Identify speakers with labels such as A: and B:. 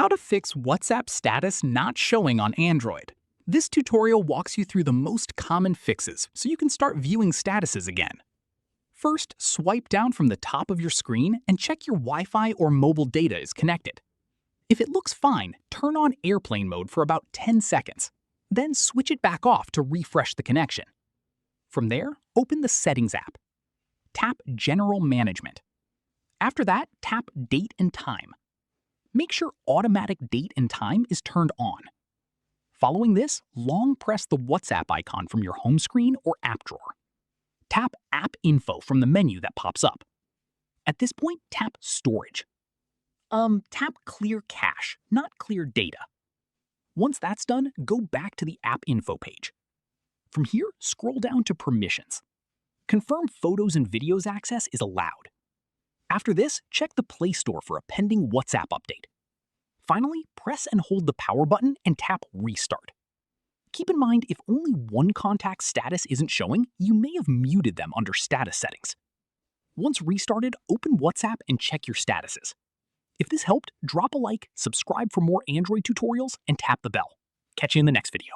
A: How to fix WhatsApp status not showing on Android. This tutorial walks you through the most common fixes so you can start viewing statuses again. First, swipe down from the top of your screen and check your Wi-Fi or mobile data is connected. If it looks fine, turn on airplane mode for about 10 seconds. Then switch it back off to refresh the connection. From there, open the Settings app. Tap General Management. After that, tap Date and Time. Make sure Automatic Date and Time is turned on. Following this, long press the WhatsApp icon from your home screen or app drawer. Tap App Info from the menu that pops up. At this point, tap Storage. Tap Clear Cache, not Clear Data. Once that's done, go back to the App Info page. From here, scroll down to Permissions. Confirm photos and videos access is allowed. After this, check the Play Store for a pending WhatsApp update. Finally, press and hold the power button and tap Restart. Keep in mind, if only one contact's status isn't showing, you may have muted them under status settings. Once restarted, open WhatsApp and check your statuses. If this helped, drop a like, subscribe for more Android tutorials, and tap the bell. Catch you in the next video.